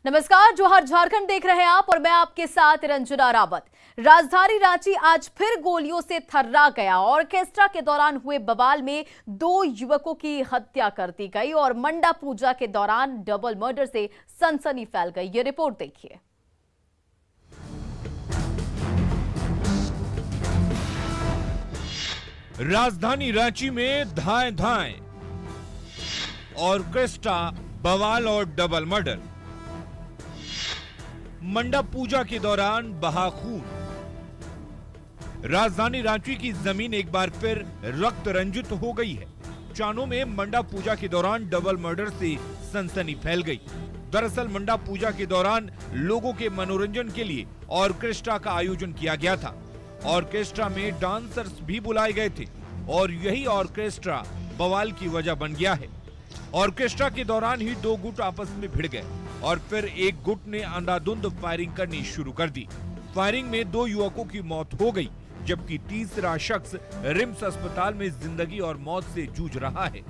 नमस्कार, जोहार झारखंड देख रहे हैं आप और मैं आपके साथ रंजना रावत। राजधानी रांची आज फिर गोलियों से थर्रा गया। ऑर्केस्ट्रा के दौरान हुए बवाल में 2 युवकों की हत्या कर दी गई और मंडा पूजा के दौरान डबल मर्डर से सनसनी फैल गई। ये रिपोर्ट देखिए। राजधानी रांची में धाएं धाएं, ऑर्केस्ट्रा, बवाल और डबल मर्डर। मंडा पूजा के दौरान बहा खून। राजधानी रांची की जमीन एक बार फिर रक्त रंजित हो गई है। चानो में मंडा पूजा के दौरान डबल मर्डर से सनसनी फैल गई। दरअसल मंडा पूजा के दौरान लोगों के मनोरंजन के लिए ऑर्केस्ट्रा का आयोजन किया गया था। ऑर्केस्ट्रा में डांसर्स भी बुलाए गए थे और यही ऑर्केस्ट्रा बवाल की वजह बन गया है। ऑर्केस्ट्रा के दौरान ही 2 गुट आपस में भिड़ गए और फिर एक गुट ने अंधाधुंध फायरिंग करनी शुरू कर दी। फायरिंग में 2 युवकों की मौत हो गई, जबकि तीसरा शख्स रिम्स अस्पताल में जिंदगी और मौत से जूझ रहा है।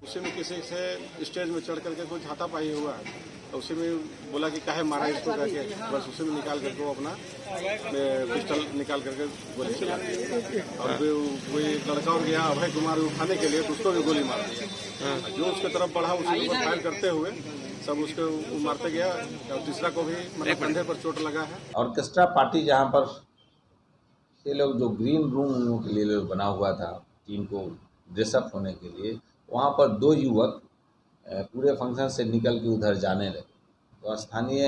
उसी में किसी से स्टेज में चढ़ करके कोई हाथापाई हुआ है, तो उसी में बोला कि काहे मारा इसको करके, बस उसी में निकाल करके वो अपना पिस्टल निकाल करके गोली चला। और कोई लड़का और गया अभय कुमार उठाने के लिए, तो उसको भी गोली मार दिया। जो उसके तरफ बढ़ा उसी पर फायर करते हुए सब उसको मारते गया और तीसरा को भी मतलब कंधे पर चोट लगा है। ऑर्केस्ट्रा पार्टी जहाँ पर ये लोग जो ग्रीन रूम के लिए बना हुआ था टीम को ड्रेसअप होने के लिए, वहाँ पर 2 युवक पूरे फंक्शन से निकल के उधर जाने लगे। तो स्थानीय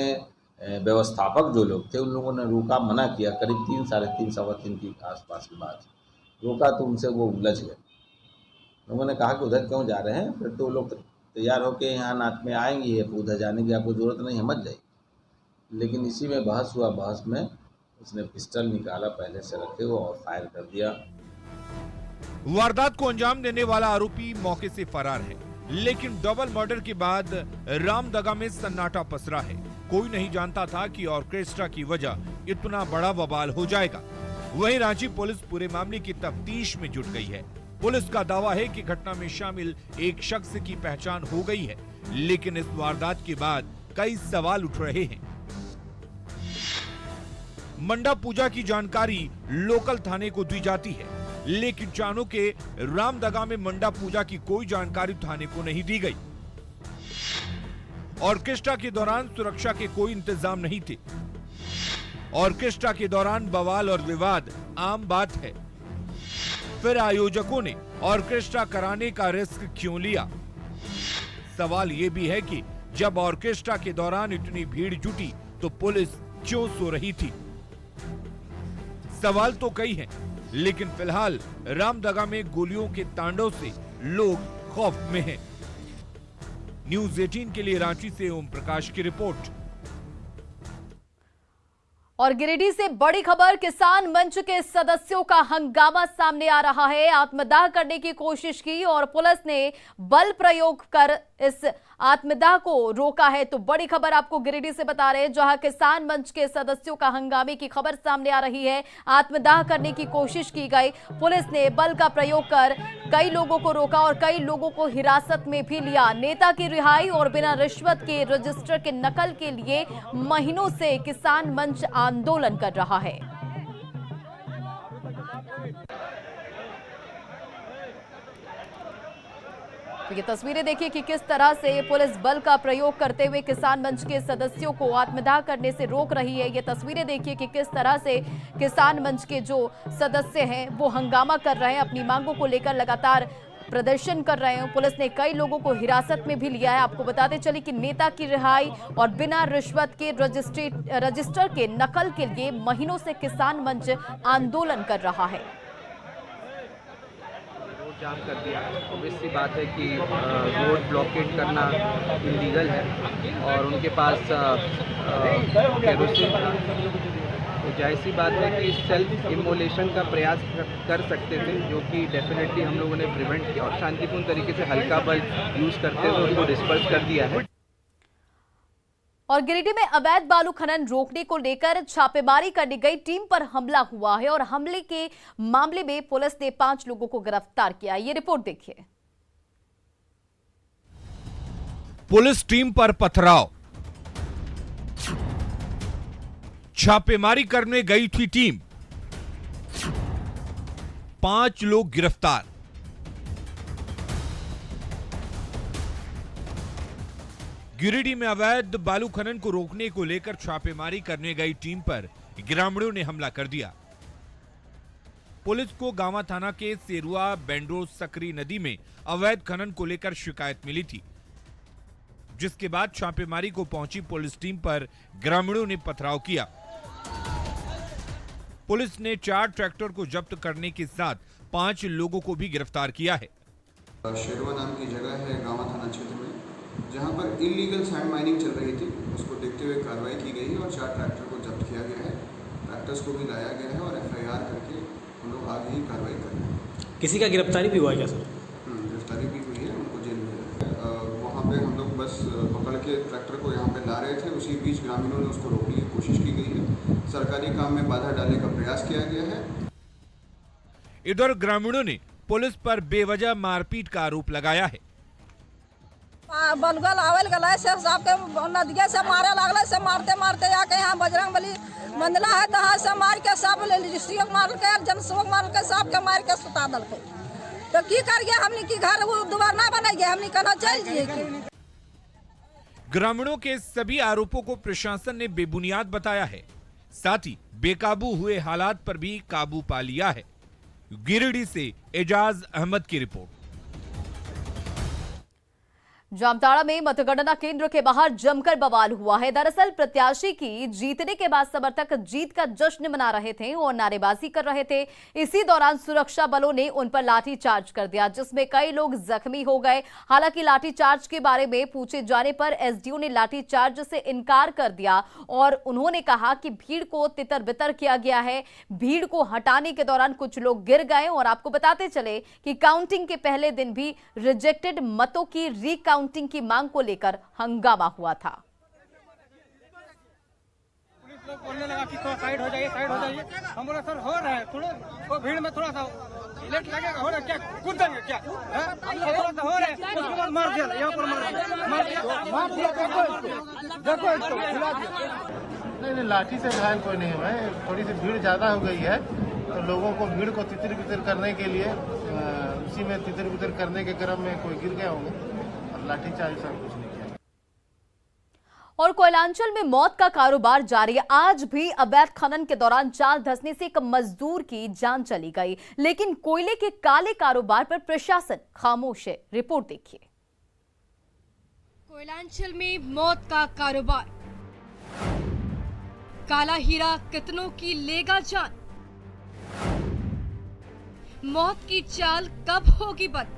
व्यवस्थापक जो लोग थे उन लोगों ने रोका, मना किया। करीब 3, साढ़े 3, सवा 3 की आसपास की बात रोका, तो उनसे वो उलझ गए। लोगों ने कहा कि उधर क्यों जा रहे हैं, फिर तो लोग तैयार होकर यहाँ नाच में आएंगे, उधर जाने की आपको जरूरत नहीं, समझ जाइए। लेकिन इसी में बहस हुआ। बहस में उसने पिस्टल निकाला पहले से रखे हुआ और फायर कर दिया। वारदात को अंजाम देने वाला आरोपी मौके से फरार है, लेकिन डबल मर्डर के बाद रामदगा में सन्नाटा पसरा है। कोई नहीं जानता था कि ऑर्केस्ट्रा की वजह इतना बड़ा बवाल हो जाएगा। वहीं रांची पुलिस पूरे मामले की तफ्तीश में जुट गई है। पुलिस का दावा है कि घटना में शामिल एक शख्स की पहचान हो गई है, लेकिन इस वारदात के बाद कई सवाल उठ रहे हैं। मंडा पूजा की जानकारी लोकल थाने को दी जाती है, लेकिन चानो के रामदगा में मंडा पूजा की कोई जानकारी थाने को नहीं दी गई। ऑर्केस्ट्रा के दौरान सुरक्षा के कोई इंतजाम नहीं थे। ऑर्केस्ट्रा के दौरान बवाल और विवाद आम बात है। फिर आयोजकों ने ऑर्केस्ट्रा कराने का रिस्क क्यों लिया? सवाल यह भी है कि जब ऑर्केस्ट्रा के दौरान इतनी भीड़ जुटी तो पुलिस क्यों सो रही थी? सवाल तो कई हैं, लेकिन फिलहाल रामदगा में गोलियों के तांडव से लोग खौफ में हैं। न्यूज़ 18 के लिए रांची से ओम प्रकाश की रिपोर्ट। और गिरिडीह से बड़ी खबर, किसान मंच के सदस्यों का हंगामा सामने आ रहा है। आत्मदाह करने की कोशिश की और पुलिस ने बल प्रयोग कर इस आत्मदाह को रोका है। तो बड़ी खबर आपको गिरिडीह से बता रहे हैं, जहां किसान मंच के सदस्यों का हंगामे की खबर सामने आ रही है। आत्मदाह करने की कोशिश की गई, पुलिस ने बल का प्रयोग कर कई लोगों को रोका और कई लोगों को हिरासत में भी लिया। नेता की रिहाई और बिना रिश्वत के रजिस्टर के नकल के लिए महीनों से किसान मंच आंदोलन कर रहा है। तो ये तस्वीरें देखिए कि किस तरह से पुलिस बल का प्रयोग करते हुए किसान मंच के सदस्यों को आत्मदाह करने से रोक रही है। ये तस्वीरें देखिए कि किस तरह से किसान मंच के जो सदस्य हैं वो हंगामा कर रहे हैं, अपनी मांगों को लेकर लगातार प्रदर्शन कर रहे हैं। पुलिस ने कई लोगों को हिरासत में भी लिया है। आपको बताते चले कि नेता की रिहाई और बिना रिश्वत के रजिस्टर के नकल के लिए महीनों से किसान मंच आंदोलन कर रहा है। जाम कर दिया। ऑब्वियस सी बात है कि रोड ब्लॉकेट करना इलीगल है और उनके पास केरोसिन था, तो जाहिर सी बात है कि सेल्फ इमोलेशन का प्रयास कर सकते थे, जो कि डेफिनेटली हम लोगों ने प्रिवेंट किया और शांतिपूर्ण तरीके से हल्का बल यूज़ करते हुए उनको डिस्पर्स कर दिया है। और गिरिडीह में अवैध बालू खनन रोकने को लेकर छापेमारी करने गई टीम पर हमला हुआ है और हमले के मामले में पुलिस ने 5 लोगों को गिरफ्तार किया। ये रिपोर्ट देखिए। पुलिस टीम पर पथराव, छापेमारी करने गई थी टीम, 5 लोग गिरफ्तार। गिरिडीह में अवैध बालू खनन को रोकने को लेकर छापेमारी करने गई टीम पर ग्रामीणों ने हमला कर दिया। पुलिस को गांवा थाना के सेरुआ बेंड्रो सकरी नदी में अवैध खनन को लेकर शिकायत मिली थी, जिसके बाद छापेमारी को पहुंची पुलिस टीम पर ग्रामीणों ने पथराव किया। पुलिस ने 4 ट्रैक्टर को जब्त करने के साथ 5 लोगों को भी गिरफ्तार किया है। शेरवा नाम की जगह है गांवा थाना क्षेत्र में, जहां पर इलीगल सैंड माइनिंग चल रही थी। उसको देखते हुए कार्रवाई की गई है और 4 ट्रैक्टर को जब्त किया गया है। ट्रैक्टर्स को भी लाया गया है और FIR करके हम लोग आगे ही कार्रवाई कर रहे हैं। किसी का गिरफ्तारी भी हुआ है क्या सर? गिरफ्तारी भी हुई है, उनको जेल में वहाँ पे हम लोग बस पकड़ के ट्रैक्टर को यहाँ पे ला रहे थे। उसी बीच ग्रामीणों ने उसको रोकने की कोशिश की गई है। सरकारी काम में बाधा डालने का प्रयास किया गया है। इधर ग्रामीणों ने पुलिस पर बेवजह मारपीट का आरोप लगाया है। बलगल आवल गला से सबके नदिया से मारे लागले से मारते मारते आके यहाँ बजरंगबली मंदिला है तहाँ से मार के सब लिस्टियों मार के जनसोग मार के सबके मार के सुता दल के। तो की करिए हमनी की घर वो दोबारा ना बनेंगे, हमनी कहना चल जाइए। ग्रामीणों के सभी आरोपों को प्रशासन ने बेबुनियाद बताया है, साथ ही बेकाबू हुए हालात पर भी काबू पा लिया है। गिरिडीह से एजाज अहमद की रिपोर्ट। जामताड़ा में मतगणना केंद्र के बाहर जमकर बवाल हुआ है। दरअसल प्रत्याशी की जीतने के बाद समर्थक जीत का जश्न मना रहे थे और नारेबाजी कर रहे थे। इसी दौरान सुरक्षा बलों ने उन पर लाठीचार्ज कर दिया, जिसमें कई लोग जख्मी हो गए। हालांकि लाठीचार्ज के बारे में पूछे जाने पर एसडीओ ने लाठीचार्ज से इनकार कर दिया और उन्होंने कहा कि भीड़ को तितर बितर किया गया है। भीड़ को हटाने के दौरान कुछ लोग गिर गए और आपको बताते चले कि काउंटिंग के पहले दिन भी रिजेक्टेड मतों की रीकाउंटिंग की मांग को लेकर हंगामा हुआ था। पुलिस लोग बोलने लगा कि थोड़ा साइड हो जाइए, साइड हो जाइए। हम बोला सर हो रहा है, थोड़ा वो भीड़ में थोड़ा सा लेट लगेगा, हो रहा है क्या, कूद देंगे क्या, थोड़ा सा हो रहा है। उसके बाद मार दिया, यहाँ पर मार दिया। देखो नहीं, लाठी से घायल कोई नहीं हुआ है। थोड़ी सी भीड़ ज्यादा हो गई है तो लोगों को भीड़ को तितर बितर करने के लिए उसी में तितर बितर करने के क्रम में कोई गिर गया होंगे और लाठीचार्ज सब कुछ नहीं किया। और कोयलांचल में मौत का कारोबार जारी है। आज भी अवैध खनन के दौरान जाल धंसने से एक मजदूर की जान चली गई, लेकिन कोयले के काले कारोबार पर प्रशासन खामोश है। रिपोर्ट देखिए। कोयलांचल में मौत का कारोबार, काला हीरा कितनों की लेगा जान। मौत की चाल कब होगी बंद?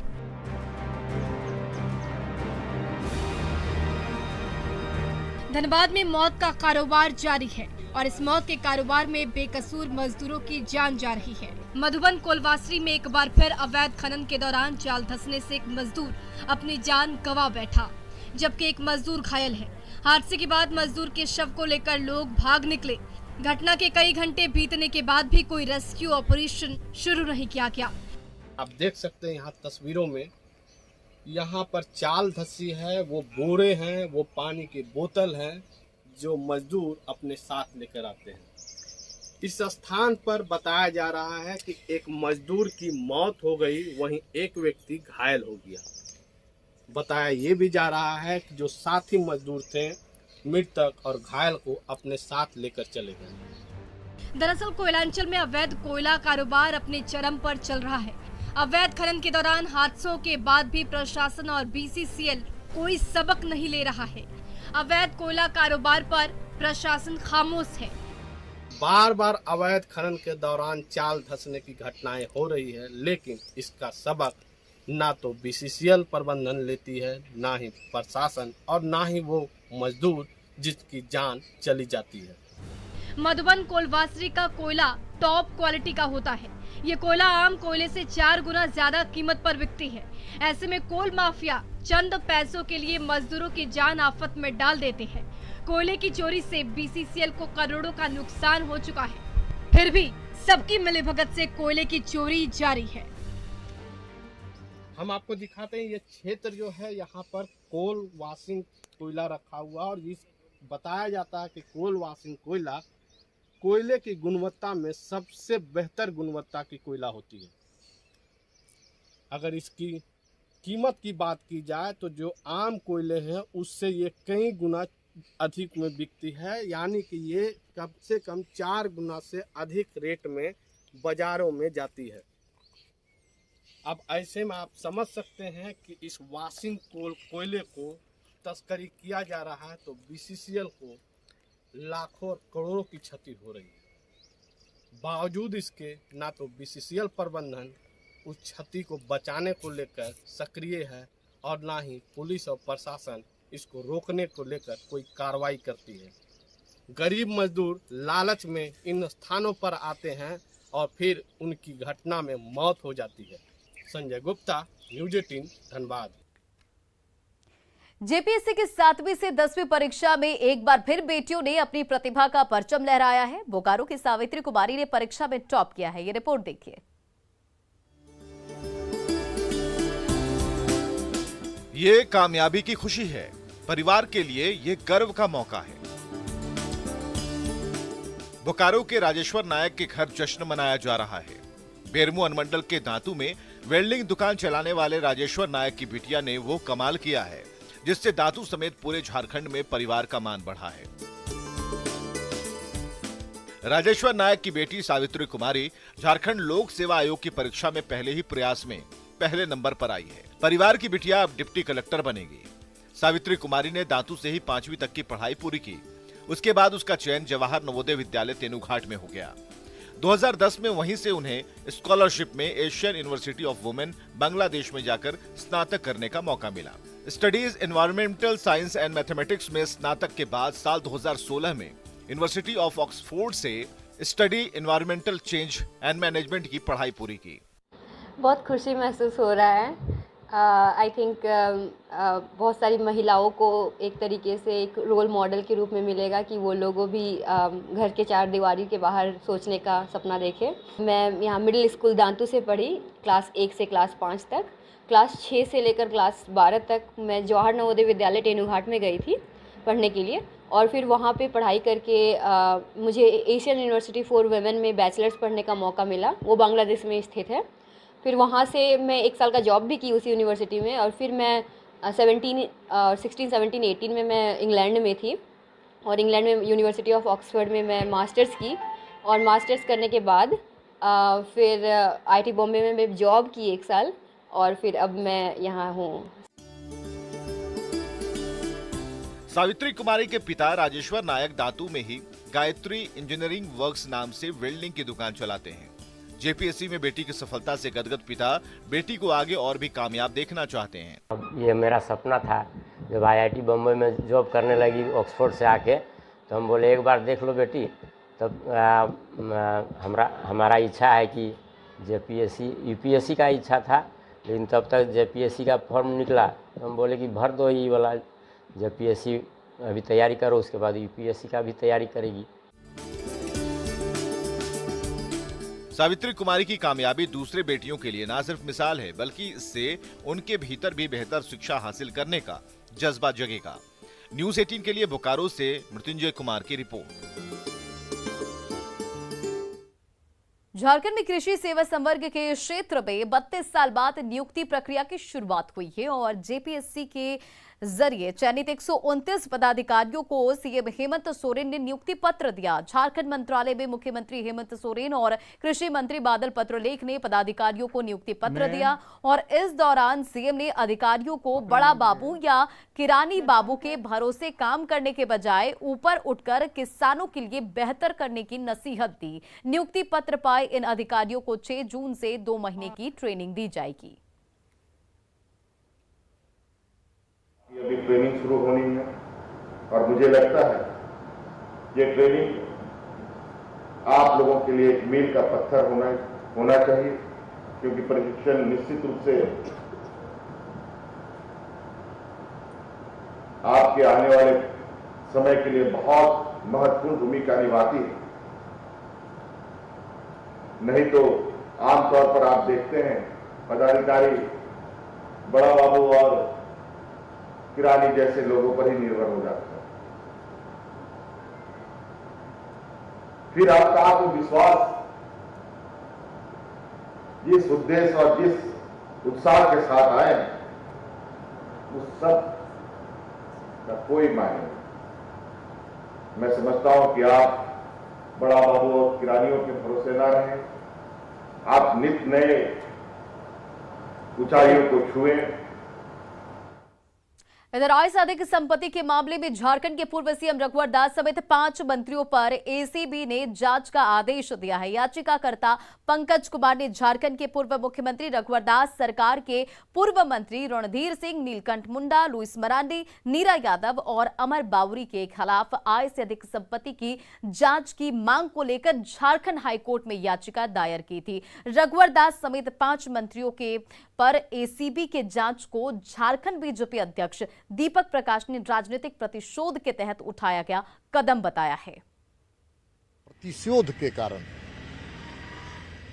धनबाद में मौत का कारोबार जारी है और इस मौत के कारोबार में बेकसूर मजदूरों की जान जा रही है। मधुबन कोलवासरी में एक बार फिर अवैध खनन के दौरान जाल धंसने से एक मजदूर अपनी जान गंवा बैठा, जबकि एक मजदूर घायल है। हादसे के बाद मजदूर के शव को लेकर लोग भाग निकले। घटना के कई घंटे बीतने के बाद भी कोई रेस्क्यू ऑपरेशन शुरू नहीं किया गया। आप देख सकते हैं यहाँ तस्वीरों में, यहाँ पर चाल धसी है, वो बोरे हैं, वो पानी की बोतल हैं जो मजदूर अपने साथ लेकर आते हैं। इस स्थान पर बताया जा रहा है कि एक मजदूर की मौत हो गई, वहीं एक व्यक्ति घायल हो गया। बताया ये भी जा रहा है कि जो साथी मजदूर थे मृतक और घायल को अपने साथ लेकर चले गए। दरअसल कोयलांचल में अवैध कोयला कारोबार अपने चरम पर चल रहा है। अवैध खनन के दौरान हादसों के बाद भी प्रशासन और BCCL कोई सबक नहीं ले रहा है। अवैध कोयला कारोबार पर प्रशासन खामोश है। बार बार अवैध खनन के दौरान चाल धंसने की घटनाएं हो रही है, लेकिन इसका सबक ना तो BCCL प्रबंधन लेती है, ना ही प्रशासन और ना ही वो मजदूर जिसकी जान चली जाती है। मधुबन कोलवासरी का कोयला टॉप क्वालिटी का होता है। ये कोयला आम कोयले से 4 गुना ज्यादा कीमत पर बिकती है। ऐसे में कोल माफिया चंद पैसों के लिए मजदूरों की जान आफत में डाल देते हैं। कोयले की चोरी से BCCL को करोड़ों का नुकसान हो चुका है, फिर भी सबकी मिलीभगत से कोयले की चोरी जारी है। हम आपको दिखाते हैं ये क्षेत्र जो है, यहाँ पर कोल वाशिंग कोयला रखा हुआ और इस बताया जाता है कि कोल वाशिंग कोयला कोयले की गुणवत्ता में सबसे बेहतर गुणवत्ता की कोयला होती है। अगर इसकी कीमत की बात की जाए तो जो आम कोयले हैं उससे ये कई गुना अधिक में बिकती है, यानी कि ये कम से कम 4 गुना से अधिक रेट में बाजारों में जाती है। अब ऐसे में आप समझ सकते हैं कि इस वाशिंग कोयले को तस्करी किया जा रहा है, तो बीसीसीएल को लाखों और करोड़ों की क्षति हो रही है। बावजूद इसके ना तो बीसीसीएल प्रबंधन उस क्षति को बचाने को लेकर सक्रिय है और ना ही पुलिस और प्रशासन इसको रोकने को लेकर कोई कार्रवाई करती है। गरीब मजदूर लालच में इन स्थानों पर आते हैं और फिर उनकी घटना में मौत हो जाती है। संजय गुप्ता, न्यूज़ 18, धनबाद। जेपीएससी की 7वीं से 10वीं परीक्षा में एक बार फिर बेटियों ने अपनी प्रतिभा का परचम लहराया है। बोकारो की सावित्री कुमारी ने परीक्षा में टॉप किया है। ये रिपोर्ट देखिए। ये कामयाबी की खुशी है, परिवार के लिए ये गर्व का मौका है। बोकारो के राजेश्वर नायक के घर जश्न मनाया जा रहा है। बेरमो अनुमंडल के दांतू में वेल्डिंग दुकान चलाने वाले राजेश्वर नायक की बिटिया ने वो कमाल किया है जिससे दांतू समेत पूरे झारखंड में परिवार का मान बढ़ा है। राजेश्वर नायक की बेटी सावित्री कुमारी झारखंड लोक सेवा आयोग की परीक्षा में पहले ही प्रयास में पहले नंबर पर आई है। परिवार की बिटिया अब डिप्टी कलेक्टर बनेगी। सावित्री कुमारी ने दांतू से ही 5वीं तक की पढ़ाई पूरी की। उसके बाद उसका चयन जवाहर नवोदय विद्यालय तेनुघाट में हो गया। 2010 में वहीं से उन्हें स्कॉलरशिप में Asian university of women Bangladesh में जाकर स्नातक करने का मौका मिला। Studies environmental science and mathematics में स्नातक के बाद साल 2016 में यूनिवर्सिटी ऑफ ऑक्सफोर्ड से study environmental change and management की पढ़ाई पूरी की। बहुत खुशी महसूस हो रहा है। आई थिंक बहुत सारी महिलाओं को एक तरीके से एक रोल मॉडल के रूप में मिलेगा कि वो लोगों भी घर के 4 दीवारी के बाहर सोचने का सपना देखें। मैं यहाँ मिडिल स्कूल दांतू से पढ़ी, क्लास 1 से क्लास 5 तक। क्लास 6 से लेकर क्लास 12 तक मैं जवाहर नवोदय विद्यालय तेनुघाट में गई थी पढ़ने के लिए, और फिर वहाँ पे पढ़ाई करके मुझे एशियन यूनिवर्सिटी फॉर वुमेन में बैचलर्स पढ़ने का मौका मिला। वो बांग्लादेश में स्थित है। फिर वहाँ से मैं 1 साल का जॉब भी की उसी यूनिवर्सिटी में, और फिर मैं 16, 17, 18 में मैं इंग्लैंड में थी, और इंग्लैंड में यूनिवर्सिटी ऑफ ऑक्सफोर्ड में मैं मास्टर्स की, और मास्टर्स करने के बाद फिर आईटी बॉम्बे में मैं जॉब की 1 साल, और फिर अब मैं यहाँ हूँ। सावित्री कुमारी के पिता राजेश्वर नायक दांतू में ही गायत्री इंजीनियरिंग वर्क्स नाम से वेल्डिंग की दुकान चलाते हैं। जेपीएससी में बेटी की सफलता से गदगद पिता बेटी को आगे और भी कामयाब देखना चाहते हैं। ये मेरा सपना था। जब आईआईटी बम्बई में जॉब करने लगी ऑक्सफोर्ड से आके, तो हम बोले एक बार देख लो बेटी। तब हमारा इच्छा है कि जेपीएससी यूपीएससी का इच्छा था, लेकिन तब तक जेपीएससी का फॉर्म निकला तो हम बोले कि भर दो ये वाला, जेपीएससी अभी तैयारी करो, उसके बाद यूपीएससी का भी तैयारी करेगी। सावित्री कुमारी की कामयाबी दूसरे बेटियों के लिए न सिर्फ मिसाल है, बल्कि इससे उनके भीतर भी बेहतर शिक्षा हासिल करने का जज्बा जगेगा। न्यूज़ 18 के लिए बोकारो से मृत्युंजय कुमार की रिपोर्ट। झारखंड में कृषि सेवा संवर्ग के क्षेत्र में 32 साल बाद नियुक्ति प्रक्रिया की शुरुआत हुई है और जेपीएससी के जरिए चयनित 129 पदाधिकारियों को सीएम हेमंत सोरेन ने नियुक्ति पत्र दिया। झारखंड मंत्रालय में मुख्यमंत्री हेमंत सोरेन और कृषि मंत्री बादल पत्रलेख ने पदाधिकारियों को नियुक्ति पत्र दिया, और इस दौरान सीएम ने अधिकारियों को बड़ा बाबू या किरानी बाबू के भरोसे काम करने के बजाय ऊपर उठकर किसानों के लिए बेहतर करने की नसीहत दी। नियुक्ति पत्र पाए इन अधिकारियों को 6 जून से 2 महीने की ट्रेनिंग दी जाएगी। अभी ट्रेनिंग शुरू होनी है और मुझे लगता है ये ट्रेनिंग आप लोगों के लिए एक मील का पत्थर होना चाहिए, क्योंकि प्रशिक्षण निश्चित रूप से आपके आने वाले समय के लिए बहुत महत्वपूर्ण भूमिका निभाती है। नहीं तो आमतौर पर आप देखते हैं पदाधिकारी बड़ा बाबू और किरानी जैसे लोगों पर ही निर्भर हो जाता है। फिर आपका आत्मविश्वास जिस उद्देश्य और जिस उत्साह के साथ आए उस सब का कोई मायने नहीं। मैं समझता हूं कि आप बड़ा बाबू और किरानियों के भरोसे न रहें, आप नित नए ऊंचाइयों को छुएं। इधर आय से अधिक संपत्ति के मामले में झारखंड के पूर्व सीएम रघुवर दास समेत 5 मंत्रियों पर एसीबी ने जांच का आदेश दिया है। याचिकाकर्ता पंकज कुमार ने झारखंड के पूर्व मुख्यमंत्री रघुवर दास, सरकार के पूर्व मंत्री रणधीर सिंह, नीलकंठ मुंडा, लुइस मरांडी, नीरा यादव और अमर बावरी के खिलाफ आय से अधिक संपत्ति की जांच की मांग को लेकर झारखंड हाईकोर्ट में याचिका दायर की थी। रघुवर दास समेत 5 मंत्रियों के पर एसीबी के जांच को झारखंड बीजेपी अध्यक्ष दीपक प्रकाश ने राजनीतिक प्रतिशोध के तहत उठाया गया कदम बताया है। प्रतिशोध के कारण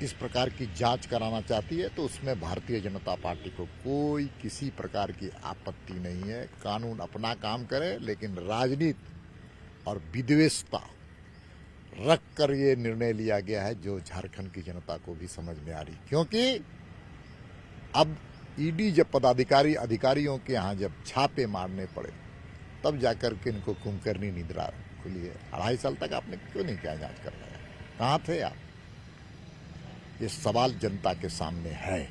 इस प्रकार की जांच कराना चाहती है तो उसमें भारतीय जनता पार्टी को कोई किसी प्रकार की आपत्ति नहीं है। कानून अपना काम करे, लेकिन राजनीति और विद्वेषता रख कर ये निर्णय लिया गया है जो झारखंड की जनता को भी समझ में आ रही, क्योंकि अब ईडी जब अधिकारियों के यहाँ जब छापे मारने पड़े तब जाकर के इनको कुंभकर्णी निद्रा खुली है। 2.5 साल तक आपने क्यों नहीं किया जांच करना है? कहाँ थे आप? ये सवाल जनता के सामने है।